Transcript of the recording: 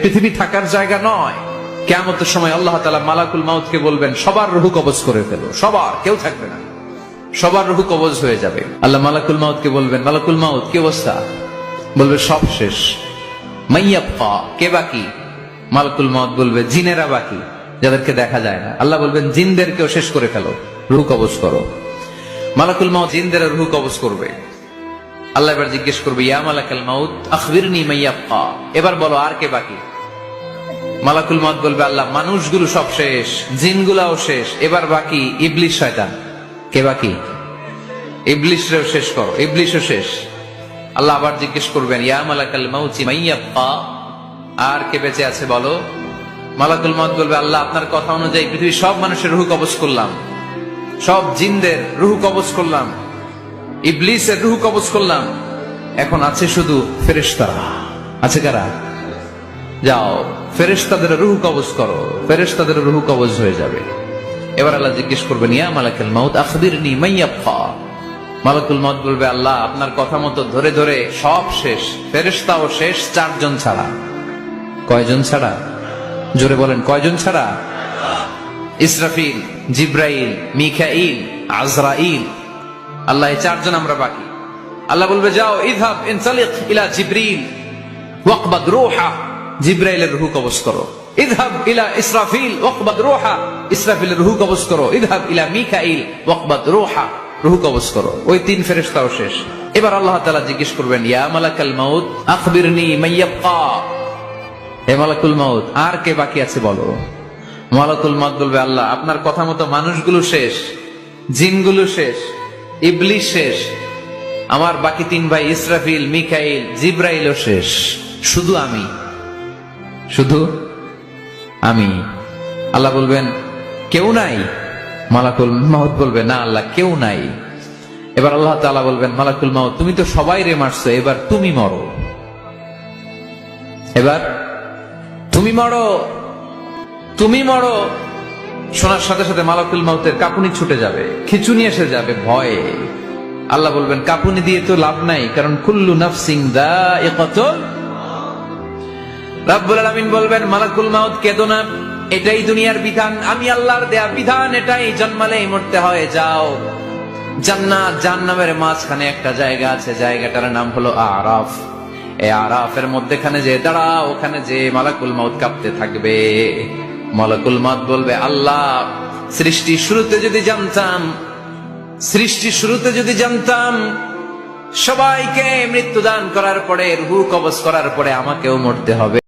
পৃথিবী থাকার জায়গা নয়। কিয়ামতের সময় আল্লাহ তাআলা মালাকুল মাউতকে বলবেন, সবার রূহ কবজ করে ফেলো, সবার, কেউ থাকবে না, সবার রূহ কবজ হয়ে যাবে। আল্লাহ মালাকুল মাউতকে বলবেন, মালাকুল মাউত কি অবস্থা? বলবে সব শেষ। মাইয়াবকা, কে বাকি? মালাকুল মাউত বলবে জিনেরা বাকি, যাদেরকে দেখা যায় না। আল্লাহ বলবেন জিনদেরকেও শেষ করে ফেলো, রূহ কবজ করো। মালাকুল মাউত জিনদের রূহ কবজ করবে। আল্লাহ এবার জিজ্ঞেস করবে, ইয়া মালাকাল মাউত আখবিরনি মাইয়াবকা, এবার বলো আর কে বাকি? মালাকুল মাউত বলবে, আল্লাহ মানুষগুলো সব শেষ, জিনগুলাও শেষ, এবার বাকি ইবলিস শয়তান। কে বাকি? ইবলিসরেও শেষ করো, ইবলিসও শেষ। আল্লাহ আবার জিজ্ঞেস করবেন, ইয়া মালাকাল মাউতি মাইয়াবকা, আর কে বেঁচে আছে বলো? মালাকুল মাউত বলবে, আল্লাহ আপনার কথা অনুযায়ী পৃথিবীর সব মানুষের রূহ কবজ করলাম, সব জিনদের রূহ কবজ করলাম, ইবলিসের রূহ কবজ করলাম, এখন আছে শুধু ফেরেশতারা। আছে কারা? যাও ফেরেশতাদের রূহ কবজ করো, ফেরেশতাদের রূহ কবজ হয়ে যাবে। এবার আল্লাহ জিজ্ঞেস করবেন, ইয়া মালাকুল মাউত আখবিরনি মাইয়াবকা। মালাকুল মাউত বলবে, আল্লাহ আপনার কথা মতো ধরে ধরে সব শেষ, ফেরেশতাও শেষ, 4 জন ছাড়া। কয়জন ছাড়া? জোরে বলেন, কয়জন ছাড়া? ইসরাফিল, জিব্রাইল, মিকাইল, আজরাইল। আল্লাহ এই 4 জন আমরা বাকি। আল্লাহ বলবে, যাও ইযহাব ইনতালিক ইলা জিবরিল ওয়াকবাদ রূহা, জিব্রাইলের রূহ কবজ করো। ইযহাব ইলা ইসরাফিল ওয়াকবাদ রূহা, ইসরাফিলের রূহ কবজ করো। ইযহাব ইলা মিকাইল ওয়াকবাদ রূহা, রূহ কবজ করো। ওই 3 ফেরেশতাও শেষ। এবার আল্লাহ তাআলা জিজ্ঞেস করবেন, ইয়া মালাকাল মাউত আখবিরনি মাইয়াবকা, হে মালাকুল মাউত আর কে বাকি আছে বলো। মালাকুল মাউত বলবে, আল্লাহ আপনার কথা মতো মানুষগুলো শেষ, জিনগুলো শেষ, ইবলিস শেষ, আমার বাকি 3 ভাই ইসরাফিল, মিকাইল, জিব্রাইলও শেষ, শুধু আমি, শুধু আমি। আল্লাহ বলবেন, কেউ নাই? মালাকুল মাউত বলবে, না আল্লাহ কেউ নাই। এবার আল্লাহ তাআলা বলবেন, মালাকুল মাউত তুমি তো সবাই রে মারছো, এবার তুমি মরো, এবার তুমি মরো, তুমি মরো। শোনার সাথে সাথে মালাকুল মাউতের কাঁপুনি ছুটে যাবে, খিঁচুনি এসে যাবে ভয়ে। আল্লাহ বলবেন, কাঁপুনি দিয়ে তো লাভ নাই, কারণ কুল্লু নাফসিন যায়িকাতুল। রব্বুল আলামিন বলবেন, মালাকুল মাউত কেঁদো না, এটাই দুনিয়ার বিধান, আমি আল্লাহর দেয়া বিধান, এটাই, জন্মালেই মরতে হয়। যাও, জান্নাত জাহান্নামের মাঝখানে একটা জায়গা আছে, জায়গাটার নাম হলো আরাফ। এই আরাফের মধ্যখানে যে দাঁড়াও, ওখানে যে মালাকুল মাউত কাঁপতে থাকবে। মালাকুল মাউত বলবে, আল্লাহ সৃষ্টির শুরুতে যদি জানতাম, সৃষ্টির শুরুতে যদি জানতাম সবাইকে মৃত্যুদান করার পরে, রূহ কবজ করার পরে আমাকেও মরতে হবে।